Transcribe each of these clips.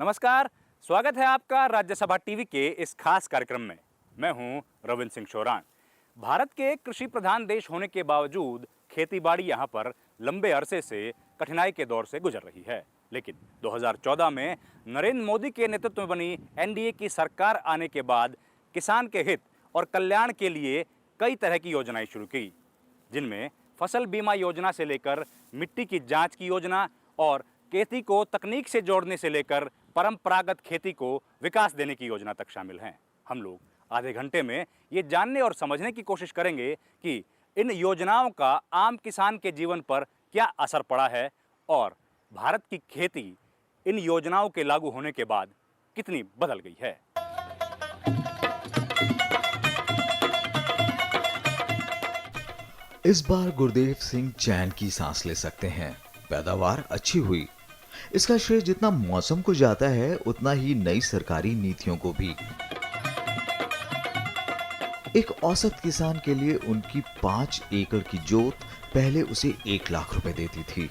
नमस्कार, स्वागत है आपका राज्यसभा टीवी के इस खास कार्यक्रम में। मैं हूं रविंद्र सिंह शोरान। भारत के कृषि प्रधान देश होने के बावजूद खेतीबाड़ी यहां पर लंबे अरसे से कठिनाई के दौर से गुजर रही है। लेकिन 2014 में नरेंद्र मोदी के नेतृत्व में बनी एनडीए की सरकार आने के बाद किसान के हित और कल्याण के लिए कई तरह की योजनाएं शुरू की, जिनमें फसल बीमा योजना से लेकर मिट्टी की जांच की योजना और खेती को तकनीक से जोड़ने से लेकर परंपरागत खेती को विकास देने की योजना तक शामिल हैं। हम लोग आधे घंटे में ये जानने और समझने की कोशिश करेंगे कि इन योजनाओं का आम किसान के जीवन पर क्या असर पड़ा है और भारत की खेती इन योजनाओं के लागू होने के बाद कितनी बदल गई है। इस बार गुरदेव सिंह चैन की सांस ले सकते हैं। पैदावार अच्छी हुई। इसका श्रेय जितना मौसम को जाता है उतना ही नई सरकारी नीतियों को भी। एक औसत किसान के लिए उनकी 5 एकड़ की जोत पहले उसे 1 लाख रुपए देती थी।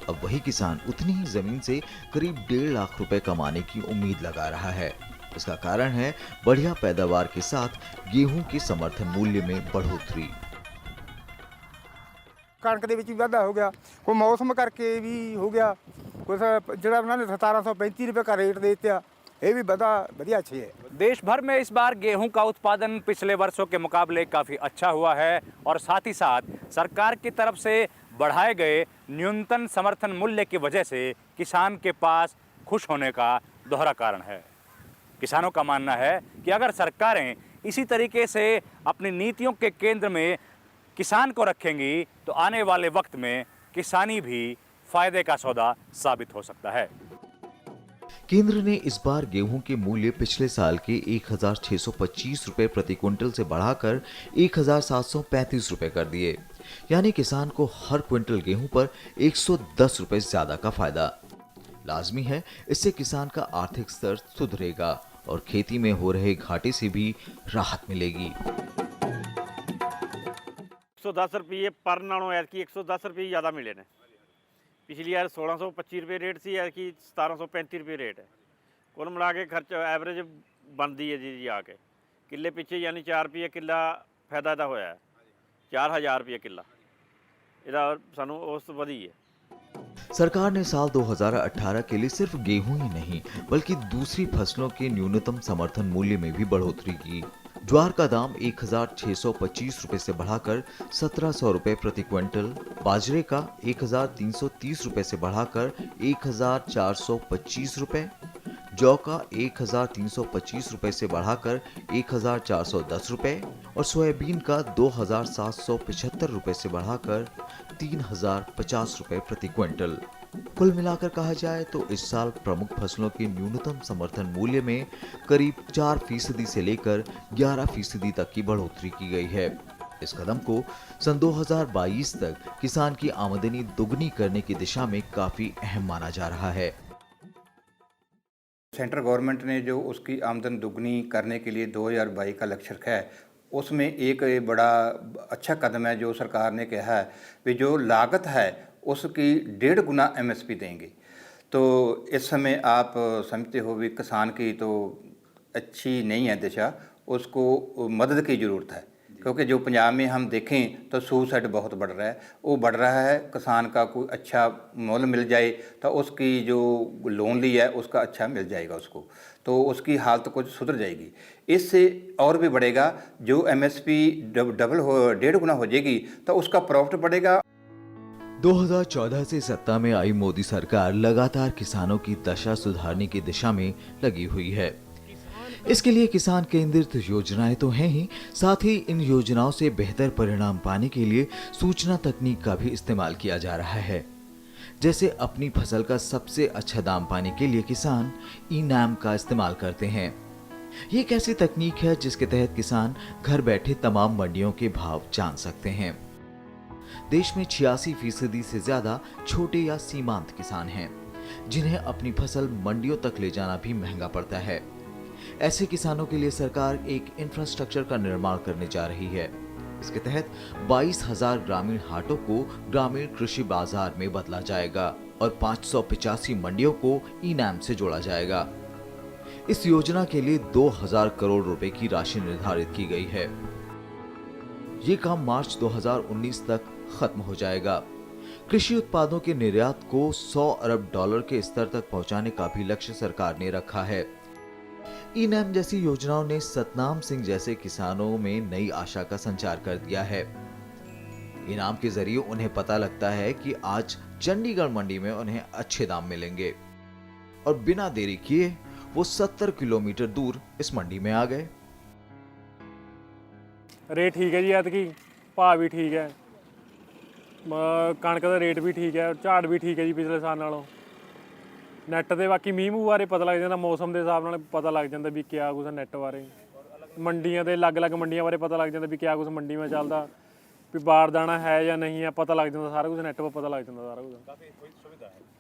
अब वही किसान उतनी ही जमीन से करीब 1.5 लाख रुपए कमाने की उम्मीद लगा रहा है। इसका कारण है बढ़िया पैदावार के साथ गेहूं के समर्थन मूल्य में बढ़ोतरी। कणक ਦੇ ਵਿੱਚ ਵੀ ਵਾਧਾ ਹੋ ਗਿਆ, ਕੋਈ ਮੌਸਮ ਕਰਕੇ ਵੀ ਹੋ ਗਿਆ, ਕੁਝ ਜਿਹੜਾ ਉਹਨਾਂ ਨੇ 1735 रुपए का रेट दे दिया, ये भी बढ़िया अच्छी है। देश भर में इस बार गेहूं का उत्पादन पिछले वर्षों के मुकाबले काफ़ी अच्छा हुआ है और साथ ही साथ सरकार की तरफ से बढ़ाए गए न्यूनतम समर्थन मूल्य की वजह से किसान के पास खुश होने का दोहरा कारण है। किसानों का मानना है कि अगर सरकारें इसी तरीके से अपनी नीतियों के केंद्र में किसान को रखेंगी तो आने वाले वक्त में किसानी भी फायदे का सौदा साबित हो सकता है। केंद्र ने इस बार गेहूं के मूल्य पिछले साल के 1625 रुपए प्रति क्विंटल से बढ़ाकर 1735 रुपए कर दिए। यानी किसान को हर क्विंटल गेहूं पर 110 रुपए ज्यादा का फायदा। लाजमी है, इससे किसान का आर्थिक स्तर सुधरेगा और खेती में हो रहे घाटे से भी राहत मिलेगी। 110 रुपये पर नालों ऐतकी 110 रुपये ज़्यादा मिले ने। पिछली यार 1625 रुपये रेट सी, ऐतकी 1735 रुपये रेट है। कुल मिला के खर्च एवरेज बनती है जी आके किले पिछे, यानी 4 रुपये किला फायदा इहदा होया है। 4000 रुपये किला इहदा सानू औसत वधी है। सरकार ने साल 2018 के लिए सिर्फ गेहूं ही नहीं बल्कि दूसरी फसलों के न्यूनतम समर्थन मूल्य में भी बढ़ोतरी की। ज्वार का दाम 1625 रुपए से बढ़ाकर 1700 रुपए प्रति क्विंटल, बाजरे का 1330 रुपए से बढ़ाकर 1425 रुपए, जौ का 1325 रुपए से बढ़ाकर 1410 रुपए और सोयाबीन का 2775 रुपए से बढ़ाकर 3050 रुपए प्रति क्विंटल। कुल मिलाकर कहा जाए तो इस साल प्रमुख फसलों के न्यूनतम समर्थन मूल्य में करीब 4% से लेकर 11% तक की बढ़ोतरी की गई है। इस कदम को सन 2022 तक किसान की आमदनी दुगनी करने की दिशा में काफी अहम माना जा रहा है। सेंट्रल गवर्नमेंट ने जो उसकी आमदन दुगनी करने के लिए 2022 का लक्ष्य रखा है, उसमें एक बड़ा अच्छा कदम है जो सरकार ने कहा है कि जो लागत है उसकी 1.5 गुना एमएसपी देंगे। तो इस समय आप समझते हो भी किसान की तो अच्छी नहीं है दिशा, उसको मदद की ज़रूरत है। क्योंकि जो पंजाब में हम देखें तो सुसाइड बहुत बढ़ रहा है, वो बढ़ रहा है। किसान का कोई अच्छा मोल मिल जाए तो उसकी जो लोन ली है उसका अच्छा मिल जाएगा उसको, तो उसकी हालत कुछ सुधर जाएगी। इससे और भी बढ़ेगा, जो एमएसपी डबल हो 1.5 गुना हो जाएगी तो उसका प्रॉफिट बढ़ेगा। 2014 से सत्ता में आई मोदी सरकार लगातार किसानों की दशा सुधारने की दिशा में लगी हुई है। इसके लिए किसान केंद्रित योजनाएं तो हैं ही, साथ ही इन योजनाओं से बेहतर परिणाम पाने के लिए सूचना तकनीक का भी इस्तेमाल किया जा रहा है। जैसे अपनी फसल का सबसे अच्छा दाम पाने के लिए किसान ई-नाम का इस्तेमाल करते हैं। ये एक ऐसी तकनीक है जिसके तहत किसान घर बैठे तमाम मंडियों के भाव जान सकते हैं। देश में 86% से ज्यादा छोटे या सीमांत किसान हैं, जिन्हें अपनी फसल मंडियों तक ले जाना भी महंगा पड़ता है। ऐसे किसानों के लिए सरकार एक इंफ्रास्ट्रक्चर का निर्माण करने जा रही है। इसके तहत 22,000 ग्रामीण हाटों को ग्रामीण कृषि बाजार में बदला जाएगा। और 585 मंडियों को ई-नैम से जोड़ा जाएगा। इस योजना के लिए 2000 करोड़ रुपए की राशि निर्धारित की गई है। ये काम मार्च 2019 तक खत्म हो जाएगा। कृषि उत्पादों के निर्यात को 100 अरब डॉलर के स्तर तक पहुंचाने का भी लक्ष्य सरकार ने रखा है। ई-नैम जैसी योजनाओं ने सतनाम सिंह जैसे किसानों में नई आशा का संचार कर दिया है। इनाम के जरिए उन्हें पता लगता है कि आज चंडीगढ़ मंडी में उन्हें अच्छे दाम मिलेंगे और बिना देरी किए वो 70 किलोमीटर दूर इस मंडी में आ गए। रेट ठीक है जी, ऐतकी भाव भी ठीक है, कणक का रेट भी ठीक है, झाड़ भी ठीक है जी पिछले साल नालों। नैट ते बाकी मींह मूंह बारे पता लग जाता, मौसम के हिसाब नाल पता लग जाता भी क्या कुछ नैट बारे। मंडियां ते अलग अलग मंडियां बारे पता लग जाता भी क्या कुछ मंडी में चलता, भी बारदाना है या नहीं है, पता लग जाता सारा कुछ, नैट पर पता लग जाता सारा कुछ।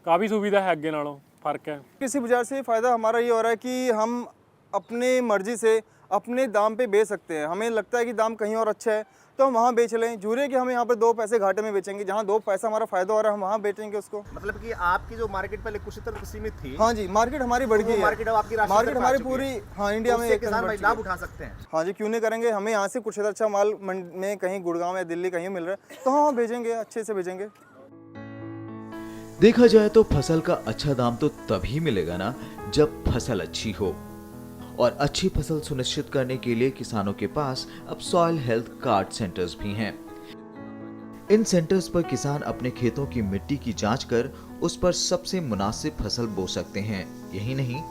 काफ़ी सुविधा है अगे नालों, फर्क है। किसी बाजार से फ़ायदा हमारा ये हो रहा है कि हम अपने मर्जी से अपने दाम पे बेच सकते हैं। हमें लगता है कि दाम कहीं और अच्छा है तो हम वहाँ बेच लें, जरूरी कि हम यहाँ पे 2 पैसे घाटे में बेचेंगे। जहाँ 2 पैसा हमारा फ़ायदा हो रहा है हम वहाँ बेचेंगे उसको। मतलब कि आपकी जो मार्केट पहले कुछ तरह सीमित थी। हाँ जी, मार्केट हमारी बढ़ गई है। मार्केट अब आपकी राष्ट्रीय मार्केट तक आ हमारी चुकी पूरी, है। हाँ, इंडिया में उससे एक किसान भाई लाभ उठा सकते हैं। हाँ जी, क्यों नहीं करेंगे। हमें यहाँ से कुछ अच्छा माल में कहीं गुड़गांव या दिल्ली कहीं मिल रहा है तो हम वहाँ भेजेंगे, अच्छे से भेजेंगे। देखा जाए तो फसल का अच्छा दाम तो तभी मिलेगा ना जब फसल अच्छी हो, और अच्छी फसल सुनिश्चित करने के लिए किसानों के पास अब सॉइल हेल्थ कार्ड सेंटर्स भी हैं। इन सेंटर्स पर किसान अपने खेतों की मिट्टी की जांच कर उस पर सबसे मुनासिब फसल बो सकते हैं। यही नहीं,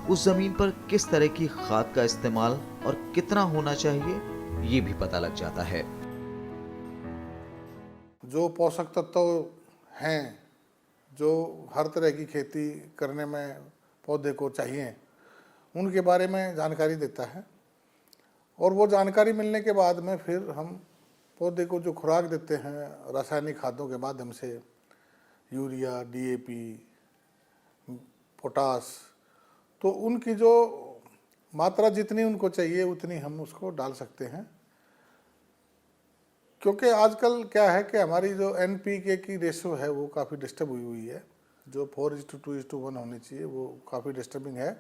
उस जमीन पर किस तरह की खाद का इस्तेमाल और कितना होना चाहिए ये भी पता लग जाता है। जो पोषक तत्व हैं जो हर तरह की खेती करने में पौधे को चाहिए, उनके बारे में जानकारी देता है, और वो जानकारी मिलने के बाद में फिर हम पौधे को जो खुराक देते हैं रासायनिक खादों के माध्यम से, यूरिया, डीएपी, पोटास, तो उनकी जो मात्रा जितनी उनको चाहिए उतनी हम उसको डाल सकते हैं। क्योंकि आजकल क्या है कि हमारी जो एनपीके की रेशो है वो काफ़ी डिस्टर्ब हुई है। जो 4:2:1 होनी चाहिए वो काफ़ी डिस्टर्बिंग है।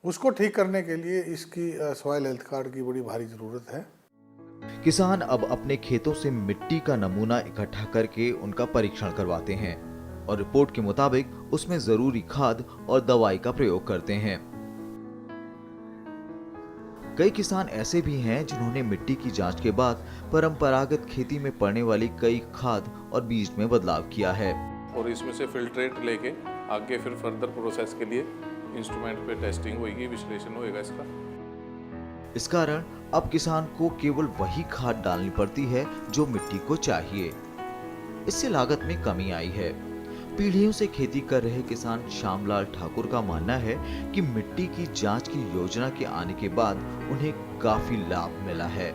उसको ठीक करने के लिए इसकी सॉइल हेल्थ कार्ड की बड़ी भारी ज़रूरत है। किसान अब अपने खेतों से मिट्टी का नमूना इकट्ठा करके उनका परीक्षण करवाते हैं और रिपोर्ट के मुताबिक उसमें जरूरी खाद और दवाई का प्रयोग करते हैं। कई किसान ऐसे भी हैं जिन्होंने मिट्टी की जांच के बाद परंपरागत खेती में पड़ने वाली कई खाद और बीज में बदलाव किया है, और इसमें से फिल्ट्रेट लेके आगे फिर फर्दर प्रोसेस के लिए इंस्ट्रूमेंट पे टेस्टिंग होगी, विश्लेषण होएगा इसका। इस कारण अब किसान को केवल वही खाद डालनी पड़ती है जो मिट्टी को चाहिए। इससे लागत में कमी आई है। पीढ़ियों से खेती कर रहे किसान श्यामलाल ठाकुर का मानना है कि मिट्टी की जांच की योजना के आने के बाद उन्हें काफी लाभ मिला है।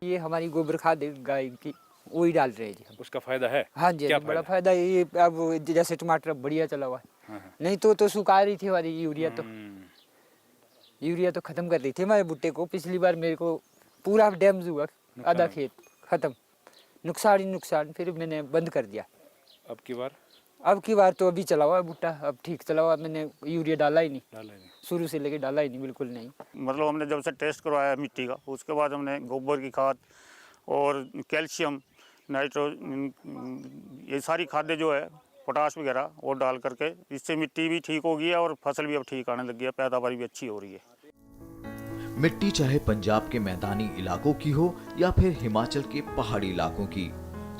ये हमारी गोबर खाद गाय की वही डाल रहे हैं। उसका फायदा है? हाँ जी, बड़ा फायदा है। ये अब जैसे टमाटर बढ़िया चला हुआ है, नहीं तो सुखा रही थी हमारी यूरिया तो खत्म कर रही थी हमारे भुट्टे को। पिछली बार मेरे को पूरा डैमेज हुआ, आधा खेत खत्म, नुकसान ही नुकसान, फिर मैंने बंद कर दिया। अब की बार तो अभी चला हुआ है भुट्टा, अब ठीक चला हुआ। मैंने यूरिया डाला ही नहीं, शुरू से लेके डाला ही नहीं, बिल्कुल नहीं। मतलब हमने जब से टेस्ट करवाया मिट्टी का, उसके बाद हमने गोबर की खाद और कैल्शियम, नाइट्रोजन, ये सारी खादें जो है, पोटाश वगैरह वो डाल करके, इससे मिट्टी भी ठीक हो गई है और फसल भी अब ठीक आने लगी है, पैदावार भी अच्छी हो रही है। मिट्टी चाहे पंजाब के मैदानी इलाकों की हो या फिर हिमाचल के पहाड़ी इलाकों की,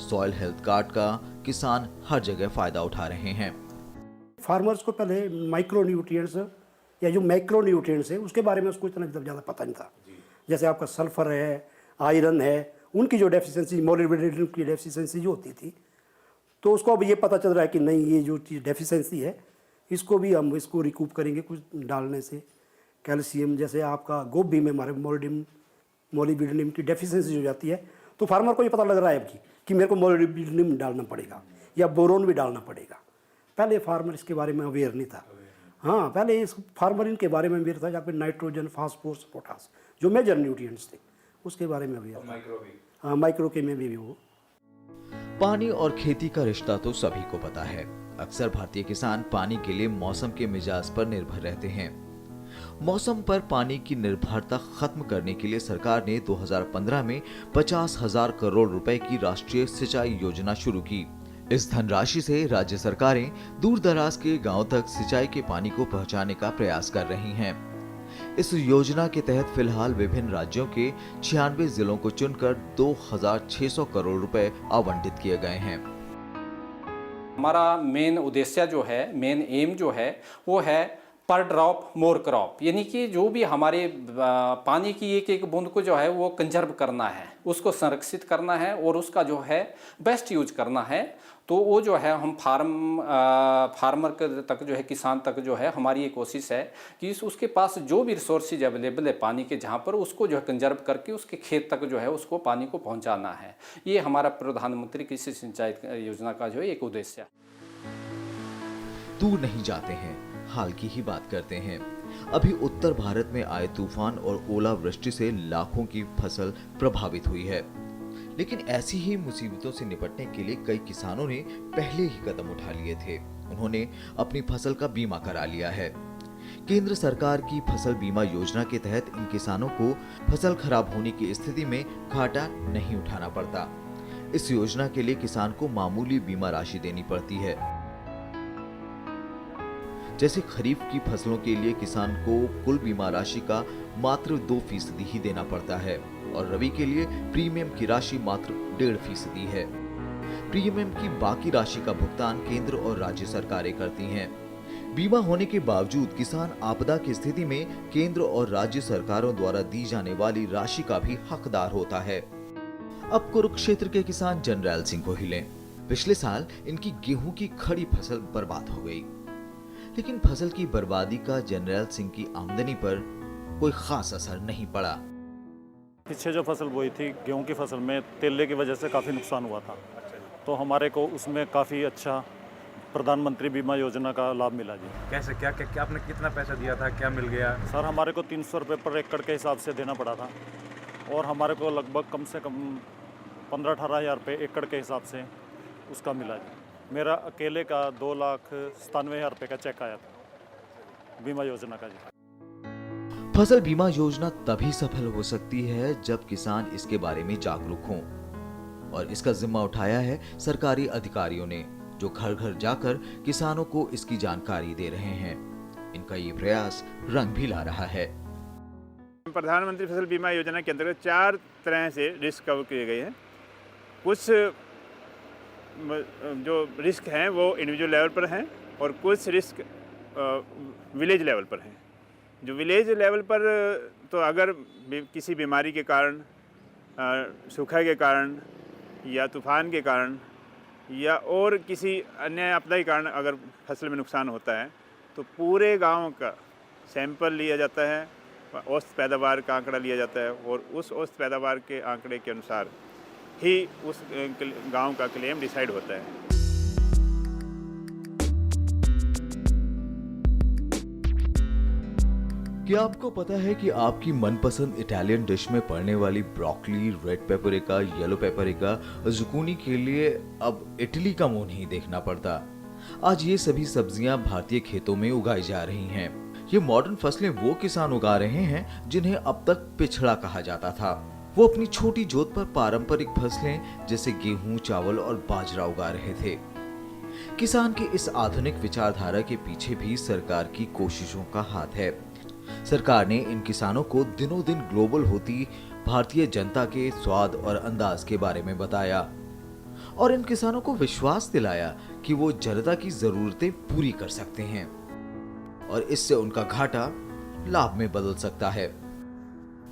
सॉइल हेल्थ कार्ड का किसान हर जगह फायदा उठा रहे हैं। फार्मर्स को पहले माइक्रो न्यूट्रिएंट्स या जो मैक्रो न्यूट्रिएंट्स है उसके बारे में उसको इतना ज़्यादा पता नहीं था। जैसे आपका सल्फर है, आयरन है, उनकी जो डेफिशिएंसी, मोलिब्डेनम की डेफिशिएंसी जो होती थी, तो उसको अब ये पता चल रहा है कि नहीं, ये जो चीज़ डेफिशिएंसी है इसको भी हम इसको रिकूप करेंगे कुछ डालने से। कैल्शियम, जैसे आपका गोभी में हमारे मोलिब्डेनम की डेफिशिएंसी हो जाती है, तो फार्मर को ये पता लग रहा है अब कि मेरे को मोलिब्डेनम डालना पड़ेगा या बोरोन भी डालना पड़ेगा। पहले फार्मर इसके बारे में अवेयर नहीं था। हाँ, पहले इस फार्मर इनके बारे में अवेयर था, जहाँ पे नाइट्रोजन, फास्फोरस, पोटास जो मेजर न्यूट्रिएंट्स थे उसके बारे में अवेयर था। हाँ, माइक्रो के में भी वो। पानी और खेती का रिश्ता तो सभी को पता है, अक्सर भारतीय किसान पानी के लिए मौसम के मिजाज पर निर्भर रहते हैं। मौसम पर पानी की निर्भरता खत्म करने के लिए सरकार ने 2015 में 50,000 करोड़ रुपए की राष्ट्रीय सिंचाई योजना शुरू की। इस धनराशि से राज्य सरकारें दूर दराज के गांव तक सिंचाई के पानी को पहुंचाने का प्रयास कर रही हैं। इस योजना के तहत फिलहाल विभिन्न राज्यों के 96 जिलों को चुनकर 2,600 करोड़ रुपए आवंटित किए गए हैं। हमारा मेन उद्देश्य जो है, मेन एम जो है वो है पर ड्रॉप मोर क्रॉप, यानी कि जो भी हमारे पानी की एक एक बूंद को जो है वो कंजर्व करना है, उसको संरक्षित करना है और उसका जो है बेस्ट यूज करना है। तो वो जो है हम फार्मर तक जो है, किसान तक जो है हमारी ये कोशिश है कि उसके पास जो भी रिसोर्सेज अवेलेबल है पानी के, जहाँ पर उसको जो है कंजर्व करके उसके खेत तक जो है उसको पानी को पहुँचाना है। ये हमारा प्रधानमंत्री कृषि सिंचाई योजना का जो है एक उद्देश्य है। दूर नहीं जाते हैं, हाल की ही बात करते हैं। अभी उत्तर भारत में आए तूफान और ओलावृष्टि से लाखों की फसल प्रभावित हुई है, लेकिन ऐसी ही मुसीबतों से निपटने के लिए कई किसानों ने पहले ही कदम उठा लिए थे। उन्होंने अपनी फसल का बीमा करा लिया है। केंद्र सरकार की फसल बीमा योजना के तहत इन किसानों को फसल खराब होने की स्थिति में घाटा नहीं उठाना पड़ता। इस योजना के लिए किसान को मामूली बीमा राशि देनी पड़ती है। जैसे खरीफ की फसलों के लिए किसान को कुल बीमा राशि का मात्र 2% ही देना पड़ता है और रबी के लिए प्रीमियम की राशि मात्र 1.5% है। प्रीमियम की बाकी राशि का भुगतान केंद्र और राज्य सरकारें करती हैं। बीमा होने के बावजूद किसान आपदा की स्थिति में केंद्र और राज्य सरकारों द्वारा दी जाने वाली राशि का भी हकदार होता है। अब कुरुक्षेत्र के किसान जनरैल सिंह को ही लें। पिछले साल इनकी गेहूं की खड़ी फसल बर्बाद हो गई, लेकिन फसल की बर्बादी का जनरैल सिंह की आमदनी पर कोई खास असर नहीं पड़ा। पीछे जो फसल बोई थी गेहूं की फसल में तेले की वजह से काफ़ी नुकसान हुआ था, तो हमारे को उसमें काफ़ी अच्छा प्रधानमंत्री बीमा योजना का लाभ मिला जी। कैसे, क्या क्या आपने कितना पैसा दिया था, क्या मिल गया? सर हमारे को 300 रुपये पर एकड़ के हिसाब से देना पड़ा था और हमारे को लगभग कम से कम 15-18 हज़ार रुपये एकड़ के हिसाब से उसका मिला जी। मेरा अकेले का 2,97,000 रुपये का चेक आया था बीमा योजना का जी। फसल बीमा योजना तभी सफल हो सकती है जब किसान इसके बारे में जागरूक हों, और इसका जिम्मा उठाया है सरकारी अधिकारियों ने, जो घर घर जाकर किसानों को इसकी जानकारी दे रहे हैं। इनका ये प्रयास रंग भी ला रहा है। प्रधानमंत्री फसल बीमा योजना के अंतर्गत 4 तरह से रिस्क कवर किए गए हैं। कुछ जो रिस्क हैं वो इंडिविजुअल लेवल पर हैं और कुछ रिस्क विलेज लेवल पर हैं। जो विलेज लेवल पर तो अगर किसी बीमारी के कारण, सूखा के कारण या तूफान के कारण या और किसी अन्य आपदा के कारण अगर फसल में नुकसान होता है तो पूरे गांव का सैंपल लिया जाता है, औसत पैदावार का आंकड़ा लिया जाता है और उस औसत पैदावार के आंकड़े के अनुसार ही उस गांव का क्लेम डिसाइड होता है। क्या आपको पता है कि आपकी मनपसंद इटालियन डिश में पड़ने वाली broccoli, red paprika, yellow paprika, zucchini के लिए अब इटली का मुंह नहीं देखना पड़ता। आज ये सभी सब्जियां भारतीय खेतों में उगाई जा रही हैं। ये मॉडर्न फसलें वो किसान उगा रहे हैं जिन्हें अब तक पिछड़ा कहा जाता था। वो अपनी छोटी जोत पर पारंपरिक फसलें जैसे गेहूं, चावल और बाजरा उगा रहे थे। किसान की इस आधुनिक विचारधारा के पीछे भी सरकार की कोशिशों का हाथ है। सरकार ने इन किसानों को दिनों दिन ग्लोबल होती भारतीय जनता के स्वाद और अंदाज के बारे में बताया और इन किसानों को विश्वास दिलाया कि वो जनता की जरूरतें पूरी कर सकते हैं और इससे उनका घाटा लाभ में बदल सकता है।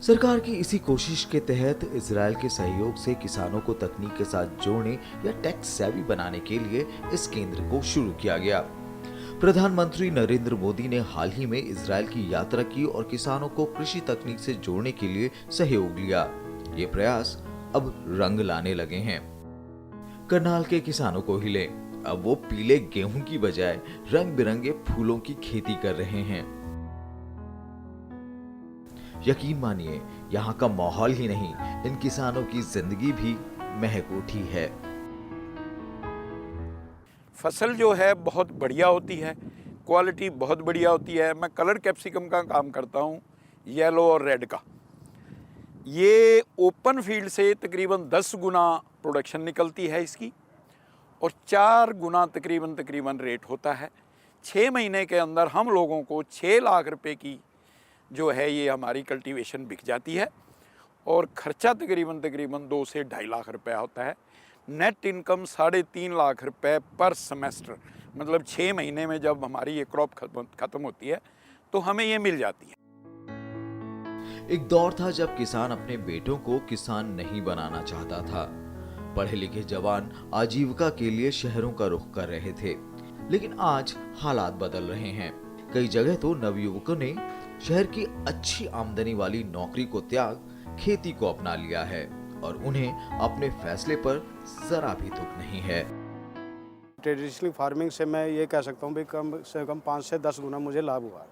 सरकार की इसी कोशिश के तहत इजराइल के सहयोग से किसानों को तकनीक के साथ जोड़ने या टैक्स सेवी बनाने के लिए इस केंद्र को शुरू किया गया। प्रधानमंत्री नरेंद्र मोदी ने हाल ही में इजराइल की यात्रा की और किसानों को कृषि तकनीक से जोड़ने के लिए सहयोग लिया। ये प्रयास अब रंग लाने लगे हैं। करनाल के किसानों को ही लें, अब वो पीले गेहूं की बजाय रंग बिरंगे फूलों की खेती कर रहे हैं। यकीन मानिए, यहाँ का माहौल ही नहीं, इन किसानों की जिंदगी भी महक उठी है। फसल जो है बहुत बढ़िया होती है, क्वालिटी बहुत बढ़िया होती है। मैं कलर कैप्सिकम का काम करता हूँ, येलो और रेड का। ये ओपन फील्ड से तकरीबन 10 गुना प्रोडक्शन निकलती है इसकी और 4 गुना तकरीबन रेट होता है। 6 महीने के अंदर हम लोगों को 6 लाख रुपए की जो है ये हमारी कल्टीवेशन बिक जाती है और ख़र्चा तकरीबन 2 से 2.5 लाख रुपया होता है। नेट इनकम 3.5 लाख रुपए पर सेमेस्टर, मतलब 6 महीने में जब हमारी ये क्रॉप ख़त्म होती है तो हमें ये मिल जाती है। एक दौर था जब किसान अपने बेटों को किसान नहीं बनाना चाहता था। पढ़े लिखे जवान आजीविका के लिए शहरों का रुख कर रहे थे, लेकिन आज हालात बदल रहे हैं। कई जगह तो नवयुवकों ने शहर की अच्छी आमदनी वाली नौकरी को त्याग खेती को अपना लिया है और उन्हें अपने फैसले पर जरा भी दुख नहीं है। ट्रेडिशनल फार्मिंग से मैं ये कह सकता हूँ भी कम से कम 5 से 10 गुना मुझे लाभ हुआ।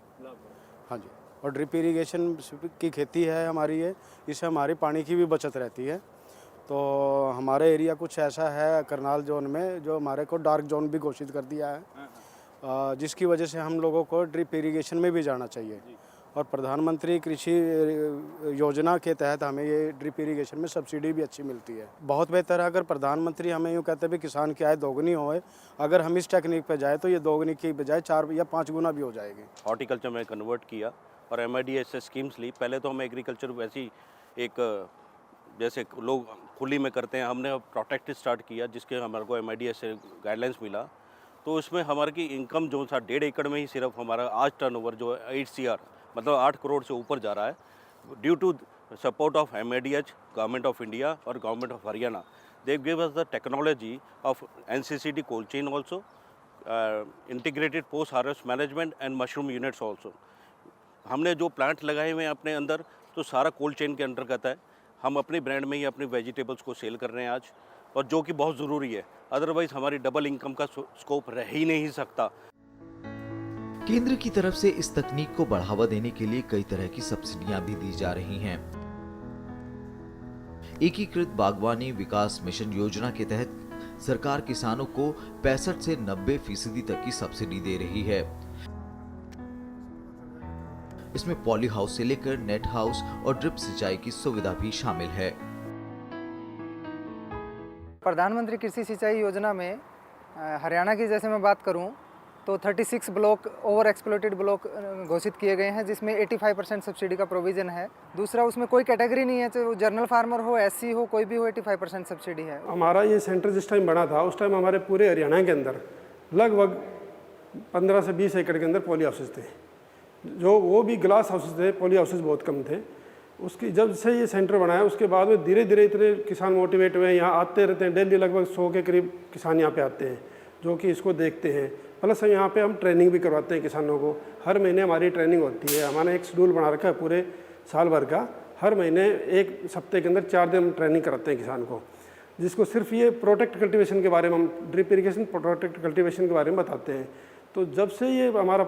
हाँ जी, और ड्रिप इरिगेशन की खेती है हमारी ये, इससे हमारी पानी की भी बचत रहती है। तो हमारे एरिया कुछ ऐसा है करनाल जोन में जो हमारे को डार्क जोन भी घोषित कर दिया है, जिसकी वजह से हम लोगों को ड्रिप इरिगेशन में भी जाना चाहिए। और प्रधानमंत्री कृषि योजना के तहत हमें ये ड्रिप इरिगेशन में सब्सिडी भी अच्छी मिलती है। बहुत बेहतर है। अगर प्रधानमंत्री हमें यूँ कहते हैं भी किसान की आय दोगुनी होए, अगर हम इस टेक्निक पे जाए तो ये दोगुनी की बजाय 4 या 5 गुना भी हो जाएगी। हॉर्टिकल्चर में कन्वर्ट किया और MIDS स्कीम्स ली। पहले तो हम एग्रीकल्चर वैसी एक जैसे लोग खुली में करते हैं, हमने अब प्रोटेक्ट स्टार्ट किया जिसके हमारे को MIDS से गाइडलाइंस मिला। तो उसमें हमारे की इनकम जो था 1.5 एकड़ में ही सिर्फ हमारा आज टर्नओवर जो 8 CR मतलब 8 करोड़ से ऊपर जा रहा है, due to support of MIDH, government of India और government of Haryana. They give us the technology of NCCD cold chain also, integrated post harvest management and mushroom units also. हमने जो प्लांट लगाए हुए हैं अपने अंदर तो सारा कोल्ड चेन के अंतर्गत है। हम अपने ब्रांड में ही अपनी वेजिटेबल्स को सेल कर रहे हैं आज, और जो कि बहुत ज़रूरी है, अदरवाइज हमारी डबल इनकम का स्कोप रह ही नहीं सकता। केंद्र की तरफ से इस तकनीक को बढ़ावा देने के लिए कई तरह की सब्सिडियां भी दी जा रही हैं। एकीकृत बागवानी विकास मिशन योजना के तहत सरकार किसानों को 65 से 90% तक की सब्सिडी दे रही है। इसमें पॉली हाउस से लेकर नेट हाउस और ड्रिप सिंचाई की सुविधा भी शामिल है। प्रधानमंत्री कृषि सिंचाई योजना में हरियाणा की जैसे मैं बात करूं तो 36 ब्लॉक ओवर एक्सप्लॉइटेड ब्लॉक घोषित किए गए हैं, जिसमें 85% सब्सिडी का प्रोविजन है। दूसरा, उसमें कोई कैटेगरी नहीं है, चाहे वो जर्नल फार्मर हो, SC हो, कोई भी हो, 85% सब्सिडी है। हमारा ये सेंटर जिस टाइम बना था उस टाइम हमारे पूरे हरियाणा के अंदर लगभग 15 से 20 एकड़ के अंदर पॉली हाउसेज थे, जो वो भी ग्लास हाउसेज थे, पॉली हाउसेज बहुत कम थे। उसकी जब से ये सेंटर बनाया उसके बाद में धीरे धीरे इतने किसान मोटिवेट हुए, यहाँ आते रहते हैं। डेली लगभग 100 के करीब किसान यहाँ पे आते हैं जो कि इसको देखते हैं। प्लस यहाँ पे हम ट्रेनिंग भी करवाते हैं किसानों को। हर महीने हमारी ट्रेनिंग होती है। हमारा एक शेड्यूल बना रखा है पूरे साल भर का। हर महीने एक हफ्ते के अंदर 4 दिन हम ट्रेनिंग कराते हैं किसान को, जिसको सिर्फ ये प्रोटेक्ट कल्टीवेशन के बारे में, हम ड्रिप इरिगेशन प्रोटेक्ट कल्टीवेशन के बारे में बताते हैं। तो जब से ये हमारा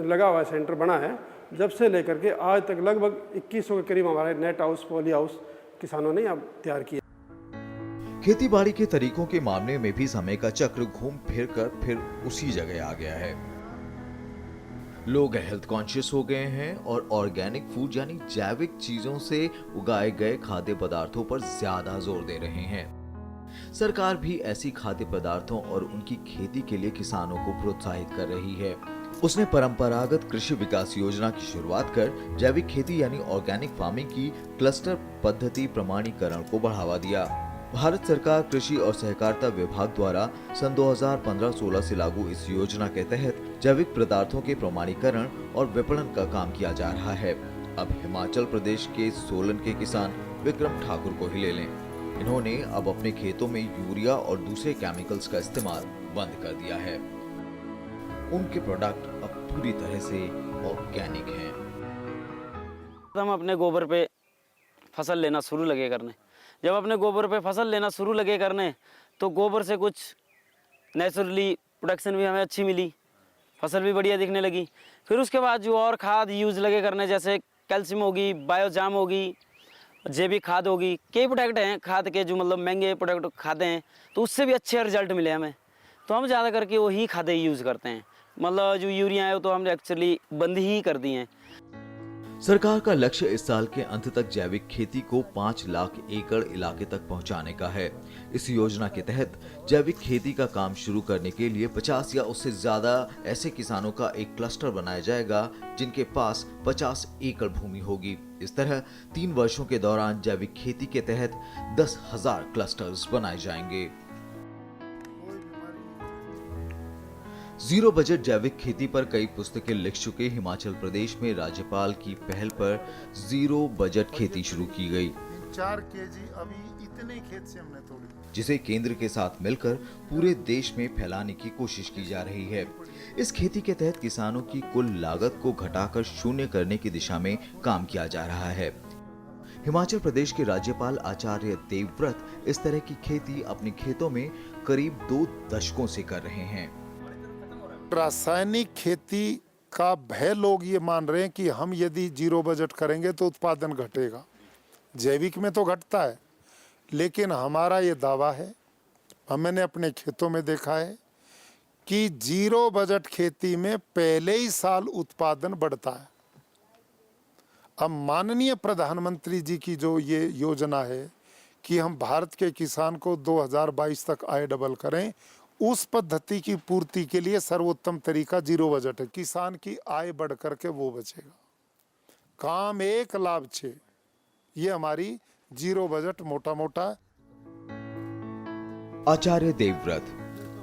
लगा हुआ है, सेंटर बना है, जब से लेकर के आज तक लगभग 2100 के करीब हमारे नेट हाउस, पॉली हाउस किसानों ने अब तैयार किए। खेती बाड़ी के तरीकों के मामले में भी समय का चक्र घूम फिर कर फिर उसी जगह आ गया है। लोग हेल्थ कॉन्शियस हो गए हैं और ऑर्गेनिक फूड यानी जैविक चीजों से उगाए गए खाद्य पदार्थों पर ज्यादा जोर दे रहे हैं। सरकार भी ऐसी खाद्य पदार्थों और उनकी खेती के लिए किसानों को प्रोत्साहित कर रही है। उसने परंपरागत कृषि विकास योजना की शुरुआत कर जैविक खेती यानी ऑर्गेनिक फार्मिंग की क्लस्टर पद्धति प्रमाणीकरण को बढ़ावा दिया। भारत सरकार कृषि और सहकारिता विभाग द्वारा सन 2015-16 से लागू इस योजना के तहत जैविक पदार्थों के प्रमाणीकरण और विपणन का काम किया जा रहा है। अब हिमाचल प्रदेश के सोलन के किसान विक्रम ठाकुर को ही ले लें। इन्होंने अब अपने खेतों में यूरिया और दूसरे केमिकल्स का इस्तेमाल बंद कर दिया है। उनके प्रोडक्ट अब पूरी तरह से ऑर्गेनिक हैं। हम अपने गोबर पे फसल लेना शुरू लगे करने। जब अपने गोबर पे फसल लेना शुरू लगे करने तो गोबर से कुछ नेचुरली प्रोडक्शन भी हमें अच्छी मिली, फसल भी बढ़िया दिखने लगी। फिर उसके बाद जो और खाद यूज़ लगे करने, जैसे कैल्शियम होगी, बायोजाम होगी, जैविक खाद होगी, कई प्रोडक्ट हैं खाद के जो मतलब महंगे प्रोडक्ट खाते हैं, तो उससे भी अच्छे रिजल्ट मिले हमें। तो हम ज़्यादा करके वही खादें यूज़ करते हैं। मतलब जो यूरिया है वो तो हमने एक्चुअली बंद ही कर दी हैं। सरकार का लक्ष्य इस साल के अंत तक जैविक खेती को 5 लाख एकड़ इलाके तक पहुंचाने का है। इस योजना के तहत जैविक खेती का काम शुरू करने के लिए 50 या उससे ज्यादा ऐसे किसानों का एक क्लस्टर बनाया जाएगा जिनके पास 50 एकड़ भूमि होगी। इस तरह 3 वर्षों के दौरान जैविक खेती के तहत 10,000 क्लस्टर्स बनाए जाएंगे। जीरो बजट जैविक खेती पर कई पुस्तकें लिख चुके हिमाचल प्रदेश में राज्यपाल की पहल पर जीरो बजट खेती शुरू की गई, 4 केजी अभी इतने खेत से हमने तोड़ी, जिसे केंद्र के साथ मिलकर पूरे देश में फैलाने की कोशिश की जा रही है। इस खेती के तहत किसानों की कुल लागत को घटाकर शून्य करने की दिशा में काम किया जा रहा है। हिमाचल प्रदेश के राज्यपाल आचार्य देवव्रत इस तरह की खेती अपने खेतों में करीब 2 दशकों से कर रहे हैं। रासायनिक खेती का भय लोग ये मान रहे हैं कि हम यदि जीरो बजट करेंगे तो उत्पादन घटेगा। जैविक में तो घटता है, लेकिन हमारा ये दावा है, मैंने अपने खेतों में देखा है कि जीरो बजट खेती में पहले ही साल उत्पादन बढ़ता है। अब माननीय प्रधानमंत्री जी की जो ये योजना है कि हम भारत के किसान को 2022 तक आय डबल करें, उस पद्धति की पूर्ति के लिए सर्वोत्तम तरीका जीरो बजट है। किसान की आय बढ़ करके वो बचेगा। काम एक लाभ 6, ये हमारी जीरो बजट मोटा मोटा। आचार्य देवव्रत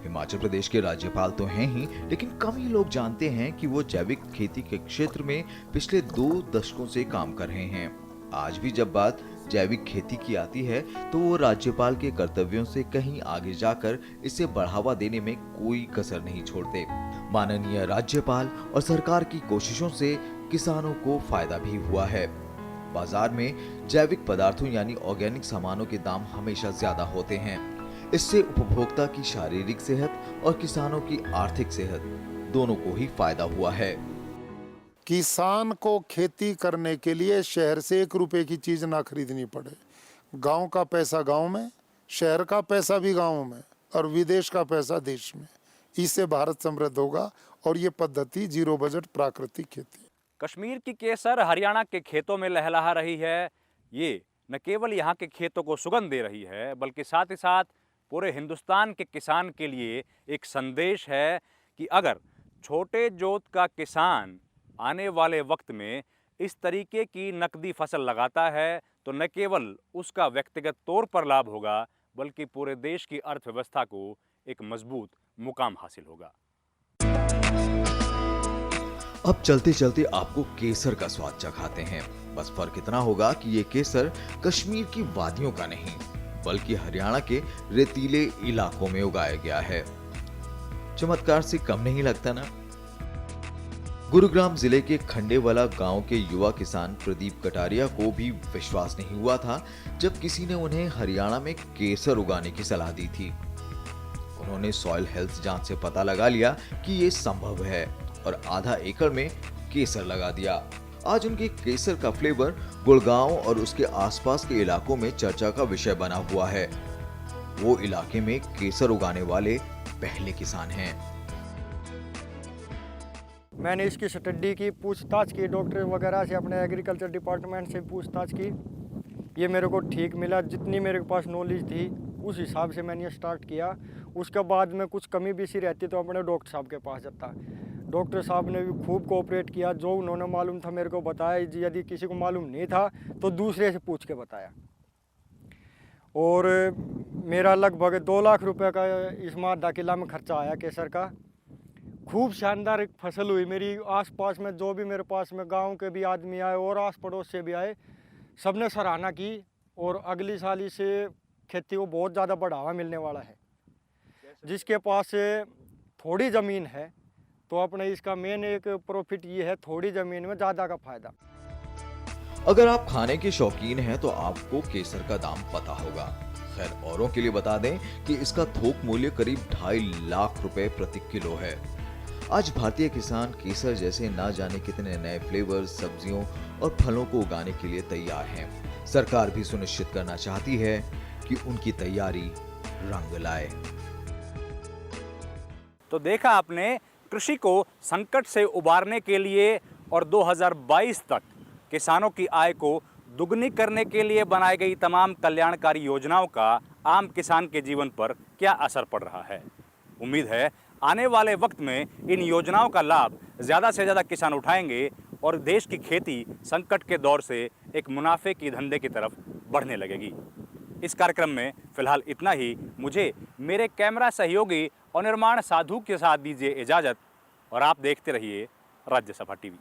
हिमाचल प्रदेश के राज्यपाल तो हैं ही, लेकिन कम ही लोग जानते हैं कि वो जैविक खेती के क्षेत्र में पिछले 2 दशकों से काम कर रहे हैं। आज भी जब बात जैविक खेती की आती है तो वो राज्यपाल के कर्तव्यों से कहीं आगे जाकर इसे बढ़ावा देने में कोई कसर नहीं छोड़ते। माननीय राज्यपाल और सरकार की कोशिशों से किसानों को फायदा भी हुआ है। बाजार में जैविक पदार्थों यानी ऑर्गेनिक सामानों के दाम हमेशा ज्यादा होते हैं। इससे उपभोक्ता की शारीरिक सेहत और किसानों की आर्थिक सेहत दोनों को ही फायदा हुआ है। किसान को खेती करने के लिए शहर से 1 रुपए की चीज ना खरीदनी पड़े। गांव का पैसा गांव में, शहर का पैसा भी गांव में, और विदेश का पैसा देश में। इससे भारत समृद्ध होगा। और ये पद्धति जीरो बजट प्राकृतिक खेती। कश्मीर की केसर हरियाणा के खेतों में लहलहा रही है। ये न केवल यहाँ के खेतों को सुगंध दे रही है, बल्कि साथ ही साथ पूरे हिंदुस्तान के किसान के लिए एक संदेश है कि अगर छोटे जोत का किसान आने वाले वक्त में इस तरीके की नकदी फसल लगाता है तो न केवल उसका व्यक्तिगत तौर पर लाभ होगा, बल्कि पूरे देश की अर्थव्यवस्था को एक मजबूत मुकाम हासिल होगा। अब चलते चलते आपको केसर का स्वाद चखाते हैं। बस फर्क इतना होगा कि ये केसर कश्मीर की वादियों का नहीं, बल्कि हरियाणा के रेतीले इलाकों में उगाया गया है। चमत्कार से कम नहीं लगता ना? गुरुग्राम जिले के खंडेवाला गांव के युवा किसान प्रदीप कटारिया को भी विश्वास नहीं हुआ था जब किसी ने उन्हें हरियाणा में केसर उगाने की सलाह दी थी। उन्होंने सॉइल हेल्थ जांच से पता लगा लिया कि ये संभव है और आधा एकड़ में केसर लगा दिया। आज उनके केसर का फ्लेवर गुड़गांव और उसके आसपास के इलाकों में चर्चा का विषय बना हुआ है। वो इलाके में केसर उगाने वाले पहले किसान हैं। मैंने इसकी स्टडी की, पूछताछ की, डॉक्टर वगैरह से, अपने एग्रीकल्चर डिपार्टमेंट से पूछताछ की। ये मेरे को ठीक मिला। जितनी मेरे पास नॉलेज थी उस हिसाब से मैंने ये स्टार्ट किया। उसके बाद में कुछ कमी भी सी रहती तो अपने डॉक्टर साहब के पास जाता। डॉक्टर साहब ने भी खूब कोऑपरेट किया। जो उन्होंने मालूम था मेरे को बताया, यदि किसी को मालूम नहीं था तो दूसरे से पूछ के बताया। और मेरा लगभग 2 लाख रुपए का इस मादा किला में खर्चा आया केसर का। खूब शानदार फसल हुई मेरी। आसपास में जो भी मेरे पास में गांव के भी आदमी आए और आस पड़ोस से भी आए, सबने सराहना की। और अगली साल से खेती को बहुत ज़्यादा बढ़ावा मिलने वाला है। जिसके पास थोड़ी ज़मीन है तो अपने इसका मेन एक प्रॉफिट ये है, थोड़ी ज़मीन में ज़्यादा का फायदा। अगर आप खाने के शौकीन हैं तो आपको केसर का दाम पता होगा। खैर, औरों के लिए बता दें कि इसका थोक मूल्य करीब 2.5 लाख रुपए प्रति किलो है। आज भारतीय किसान केसर जैसे ना जाने कितने नए फ्लेवर, सब्जियों और फलों को उगाने के लिए तैयार हैं। सरकार भी सुनिश्चित करना चाहती है कि उनकी तैयारी रंग लाए। तो देखा आपने कृषि को संकट से उबारने के लिए और 2022 तक किसानों की आय को दुगनी करने के लिए बनाई गई तमाम कल्याणकारी योजनाओं का आम किसान के जीवन पर क्या असर पड़ रहा है। उम्मीद है आने वाले वक्त में इन योजनाओं का लाभ ज़्यादा से ज़्यादा किसान उठाएंगे और देश की खेती संकट के दौर से एक मुनाफे की धंधे की तरफ बढ़ने लगेगी। इस कार्यक्रम में फिलहाल इतना ही। मुझे मेरे कैमरा सहयोगी और निर्माण साधु के साथ दीजिए इजाज़त और आप देखते रहिए राज्यसभा टीवी।